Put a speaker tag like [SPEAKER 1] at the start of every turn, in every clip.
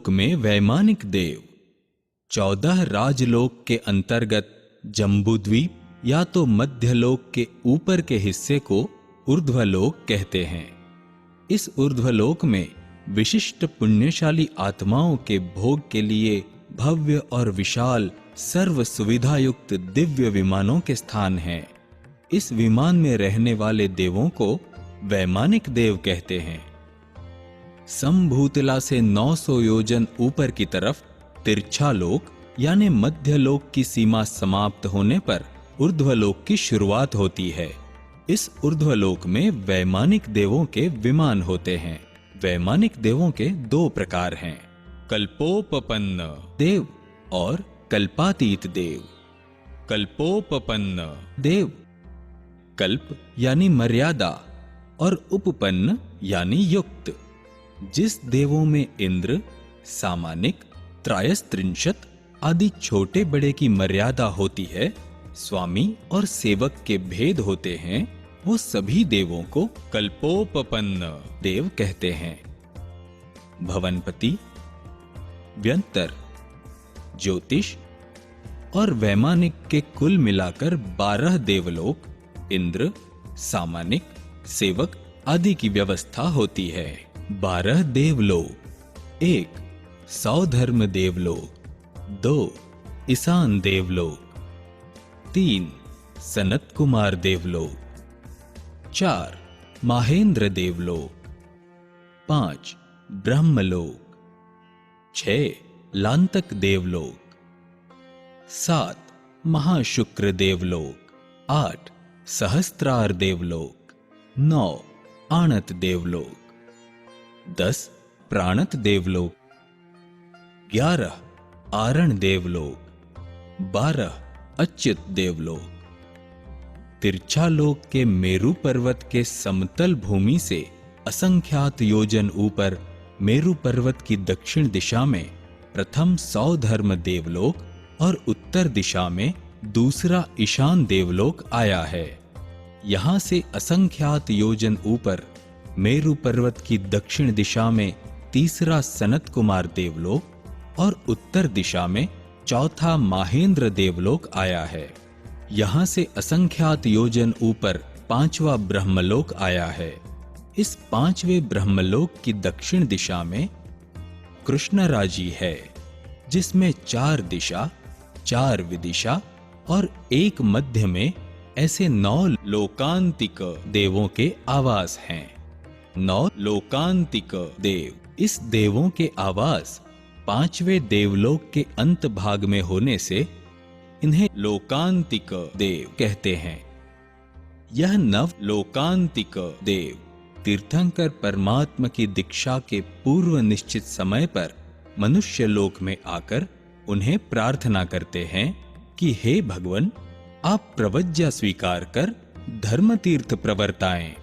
[SPEAKER 1] में वैमानिक देव 14 राजलोक के अंतर्गत जम्बूद्वीप या तो मध्यलोक के ऊपर के हिस्से को ऊर्ध्वलोक कहते हैं। इस ऊर्ध्वलोक में विशिष्ट पुण्यशाली आत्माओं के भोग के लिए भव्य और विशाल सर्व सुविधायुक्त दिव्य विमानों के स्थान हैं। इस विमान में रहने वाले देवों को वैमानिक देव कहते हैं। संभूतला से 900 योजन ऊपर की तरफ तिरछा लोक यानी मध्यलोक की सीमा समाप्त होने पर ऊर्ध्वलोक की शुरुआत होती है। इस ऊर्ध्वलोक में वैमानिक देवों के विमान होते हैं। वैमानिक देवों के 2 प्रकार हैं, कल्पोपपन्न देव और कल्पातीत देव। कल्पोपपन्न देव कल्प यानी मर्यादा और उपपन्न यानी युक्त। जिस देवों में इंद्र, सामानिक, त्रयस्त्रिंशत आदि छोटे बड़े की मर्यादा होती है, स्वामी और सेवक के भेद होते हैं, वो सभी देवों को कल्पोपपन्न देव कहते हैं। भवनपति, व्यंतर, ज्योतिष और वैमानिक के कुल मिलाकर 12 देवलोक, इंद्र, सामानिक, सेवक आदि की व्यवस्था होती है। 12 देवलोक: 1 सौधर्म देवलोक, 2 ईशान देवलोक, 3 सनत कुमार देवलोक, 4 माहेंद्र देवलोक, 5 ब्रह्मलोक, 6 लांतक देवलोक, 7 महाशुक्र देवलोक, 8 सहस्त्रार देवलोक, 9 आणत देवलोक, 10 प्राणत देवलोक, 11 आरण देवलोक, 12 अच्युत देवलोक। तिरछा लोक के मेरु पर्वत के समतल भूमि से असंख्यात योजन ऊपर मेरु पर्वत की दक्षिण दिशा में प्रथम सौधर्म देवलोक और उत्तर दिशा में दूसरा ईशान देवलोक आया है। यहां से असंख्यात योजन ऊपर मेरु पर्वत की दक्षिण दिशा में तीसरा सनत कुमार देवलोक और उत्तर दिशा में चौथा माहेंद्र देवलोक आया है। यहां से असंख्यात योजन ऊपर 5वां ब्रह्मलोक आया है। इस 5वें ब्रह्मलोक की दक्षिण दिशा में कृष्णराजी है, जिसमें 4 दिशा, 4 विदिशा और 1 मध्य में ऐसे 9 लोकांतिक देवों के आवास हैं। 9 लोकांतिक देव। इस देवों के आवास 5वें देवलोक के अंत भाग में होने से इन्हें लोकांतिक देव कहते हैं। यह 9 लोकांतिक देव तीर्थंकर परमात्मा की दीक्षा के पूर्व निश्चित समय पर मनुष्य लोक में आकर उन्हें प्रार्थना करते हैं कि हे भगवान, आप प्रवज्ञा स्वीकार कर धर्म तीर्थ प्रवर्ताएं।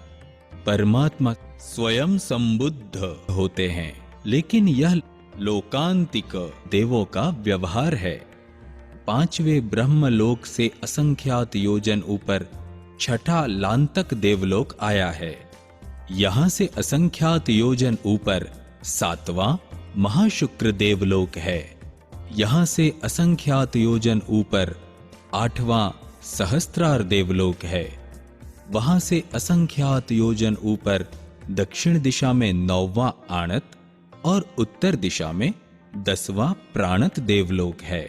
[SPEAKER 1] परमात्मा स्वयं संबुद्ध होते हैं, लेकिन यह लोकांतिक देवों का व्यवहार है। 5वें ब्रह्मलोक से असंख्यात योजन ऊपर 6ठा लांतक देवलोक आया है। यहां से असंख्यात योजन ऊपर 7वां महाशुक्र देवलोक है। यहां से असंख्यात योजन ऊपर 8वां सहस्त्रार देवलोक है। वहां से असंख्यात योजन ऊपर दक्षिण दिशा में 9वां आणत और उत्तर दिशा में 10वां प्राणत देवलोक है।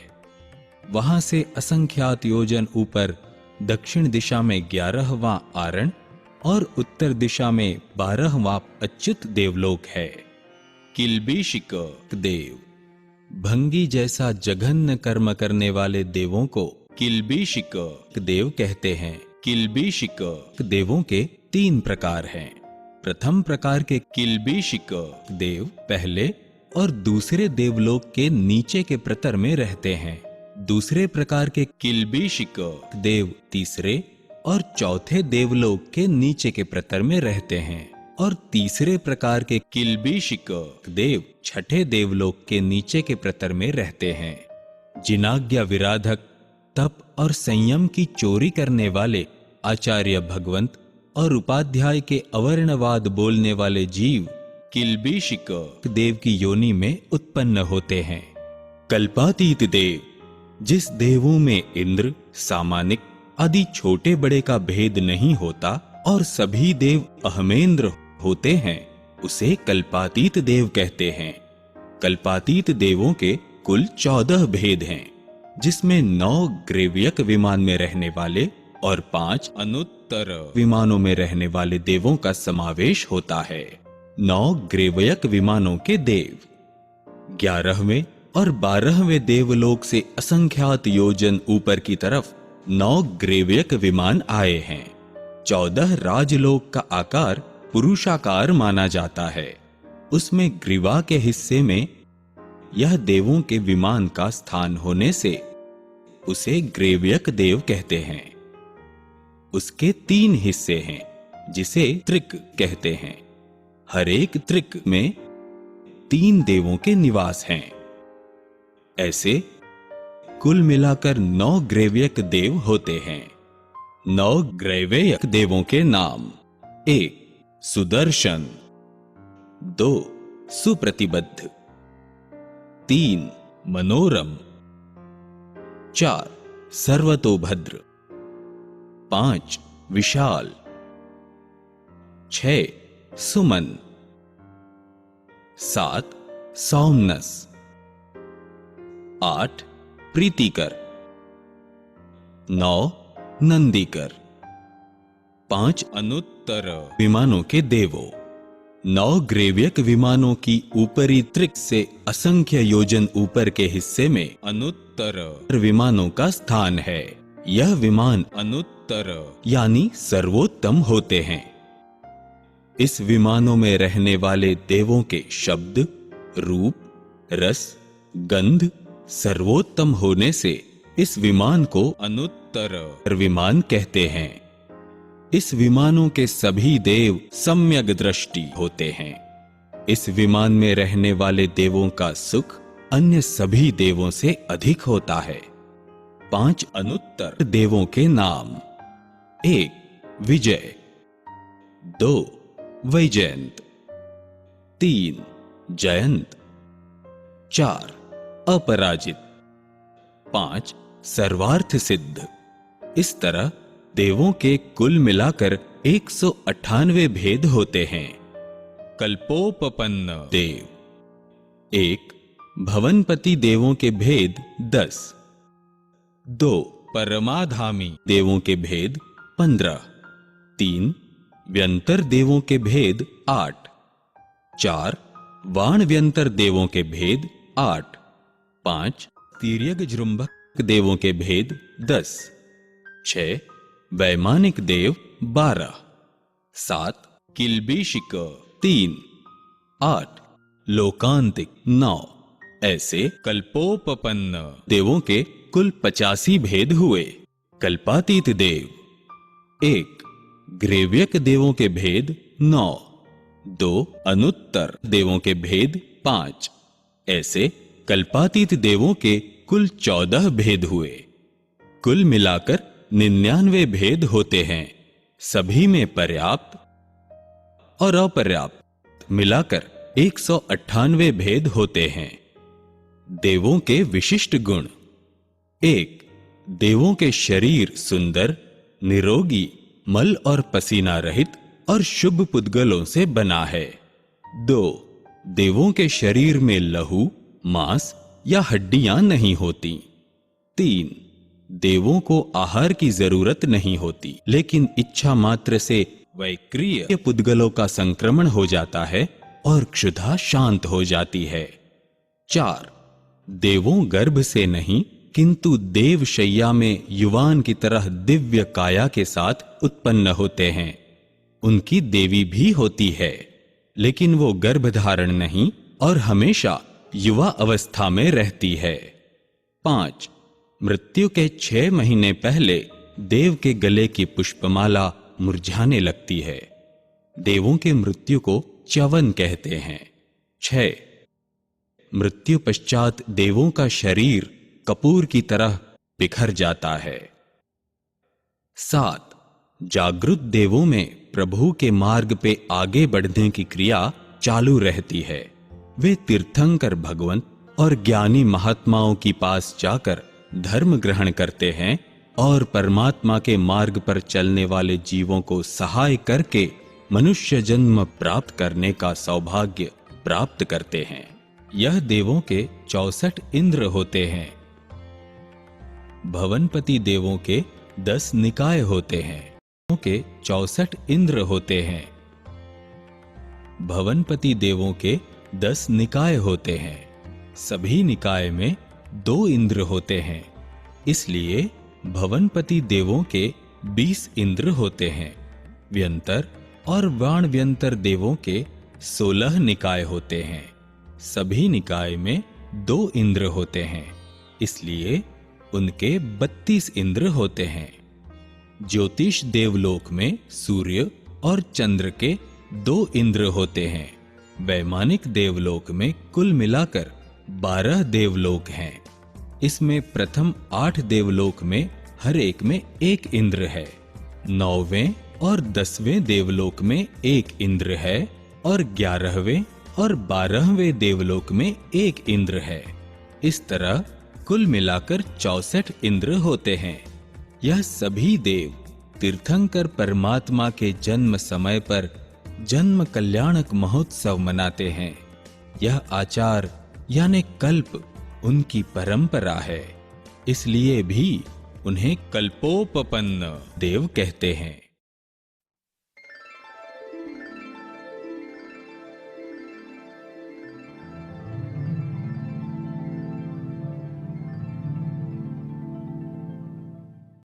[SPEAKER 1] वहां से असंख्यात योजन ऊपर दक्षिण दिशा में 11वां आरण और उत्तर दिशा में 12वां अच्युत देवलोक है। किल्बिशिक देव। भंगी जैसा जघन्य कर्म करने वाले देवों को किल्बिशिक देव कहते हैं। किल्बिशिक देवों के 3 प्रकार हैं। प्रथम प्रकार के किल्बिशिक देव पहले और दूसरे देवलोक के नीचे के प्रतर में रहते हैं। दूसरे प्रकार के किल्बिशिक देव तीसरे और चौथे देवलोक के नीचे के प्रतर में रहते हैं, और तीसरे प्रकार के किल्बिशिक देव 6ठे देवलोक के नीचे के प्रतर में रहते हैं। जिनाज्ञा विराधक, तप और संयम की चोरी करने वाले आचार्य भगवंत और उपाध्याय के अवर्णवाद बोलने वाले जीव किल्बिशिक देव की योनि में उत्पन्न होते हैं। कल्पातीत देव, जिस देवों में इंद्र, सामानिक आदि छोटे बड़े का भेद नहीं होता और सभी देव अहमेंद्र होते हैं, उसे कल्पातीत देव कहते हैं। कल्पातीत देवों के कुल 14 भेद हैं, जिसमें 9 ग्रेव्यक विमान में रहने वाले और 5 अनुत्तर विमानों में रहने वाले देवों का समावेश होता है। 9 ग्रेव्यक विमानों के देव 11वें और 12वें देवलोक से असंख्यात योजन ऊपर की तरफ 9 ग्रेव्यक विमान आए हैं। 14 राजलोक का आकार पुरुषाकार माना जाता है। उसमें ग्रीवा के हिस्से में यह देवों के विमान का स्थान होने से उसे ग्रेव्यक देव कहते हैं। उसके 3 हिस्से हैं, जिसे त्रिक कहते हैं। हर एक त्रिक में 3 देवों के निवास हैं। ऐसे कुल मिलाकर 9 ग्रेव्यक देव होते हैं। 9 ग्रेव्यक देवों के नाम: 1 सुदर्शन, 2 सुप्रतिबद्ध, 3 मनोरम, 4 सर्वतोभद्र, 5 विशाल, 6 सुमन, 7 सौमनस, 8 प्रीतिकर, 9 नंदीकर। 5 अनुत्तर विमानों के देवों। 9 ग्रेव्यक विमानों की ऊपरी त्रिक से असंख्य योजन ऊपर के हिस्से में अनुत्तर विमानों का स्थान है। यह विमान अनुत्तर यानी सर्वोत्तम होते हैं। इस विमानों में रहने वाले देवों के शब्द, रूप, रस, गंध सर्वोत्तम होने से इस विमान को अनुत्तर विमान कहते हैं। इस विमानों के सभी देव सम्यक दृष्टि होते हैं। इस विमान में रहने वाले देवों का सुख अन्य सभी देवों से अधिक होता है। 5 अनुत्तर देवों के नाम: 1 विजय, 2 वैजयंत, 3 जयंत, 4 अपराजित, 5 सर्वार्थ सिद्ध। इस तरह देवों के कुल मिलाकर 198 भेद होते हैं। कल्पोपपन्न देव: 1 भवनपति देवों के भेद 10, 2 परमाधामी देवों के भेद 15, 3 व्यंतर देवों के भेद 8, 4 वाण व्यंतर देवों के भेद 8, 5 तिर्यक जृंभक देवों के भेद 10, 6 वैमानिक देव 12, 7 किल्बिशिक 3, 8 लोकांतिक 9। ऐसे कल्पोपपन्न देवों के कुल 85 भेद हुए। कल्पातीत देव: 1 ग्रेव्यक देवों के भेद 9, 2 अनुत्तर देवों के भेद 5। ऐसे कल्पातीत देवों के कुल 14 भेद हुए। कुल मिलाकर 99 भेद होते हैं। सभी में पर्याप्त और अपर्याप्त मिलाकर 198 भेद होते हैं। देवों के विशिष्ट गुण: 1 देवों के शरीर सुंदर, निरोगी, मल और पसीना रहित और शुभ पुद्गलों से बना है। 2 देवों के शरीर में लहू, मांस या हड्डियां नहीं होती। 3 देवों को आहार की जरूरत नहीं होती, लेकिन इच्छा मात्र से वैक्रिय पुद्गलों का संक्रमण हो जाता है और क्षुधा शांत हो जाती है। 4 देवों गर्भ से नहीं किंतु देवशय्या में युवान की तरह दिव्य काया के साथ उत्पन्न होते हैं। उनकी देवी भी होती है, लेकिन वो गर्भ धारण नहीं और हमेशा युवा अवस्था में रहती है। 5 मृत्यु के 6 महीने पहले देव के गले की पुष्पमाला मुरझाने लगती है। देवों के मृत्यु को च्यवन कहते हैं। 6 मृत्यु पश्चात देवों का शरीर कपूर की तरह बिखर जाता है। 7 जागृत देवों में प्रभु के मार्ग पे आगे बढ़ने की क्रिया चालू रहती है। वे तीर्थंकर भगवंत और ज्ञानी महात्माओं की पास जाकर धर्म ग्रहण करते हैं और परमात्मा के मार्ग पर चलने वाले जीवों को सहाय करके मनुष्य जन्म प्राप्त करने का सौभाग्य प्राप्त करते हैं। यह देवों के 64 इंद्र होते हैं। भवनपति देवों के 10 निकाय होते हैं। के 64 इंद्र होते हैं। भवनपति देवों के 10 निकाय होते हैं। सभी निकाय में 2 इंद्र होते हैं, इसलिए भवनपति देवों के 20 इंद्र होते हैं। व्यंतर और वाण व्यंतर देवों के 16 निकाय होते हैं। सभी निकाय में 2 इंद्र होते हैं, इसलिए उनके 32 इंद्र होते हैं। ज्योतिष देवलोक में सूर्य और चंद्र के 2 इंद्र होते हैं। वैमानिक देवलोक में कुल मिलाकर 12 देवलोक हैं। इसमें प्रथम 8 देवलोक में हर एक में 1 इंद्र है। 9वें और 10वें देवलोक में 1 इंद्र है और 11वें और 12वें देवलोक में 1 इंद्र है। इस तरह कुल मिलाकर 64 इंद्र होते हैं। यह सभी देव तीर्थंकर परमात्मा के जन्म समय पर जन्म कल्याणक महोत्सव मनाते हैं। यह आचार यानी कल्प उनकी परंपरा है, इसलिए भी उन्हें कल्पोपपन्न देव कहते हैं।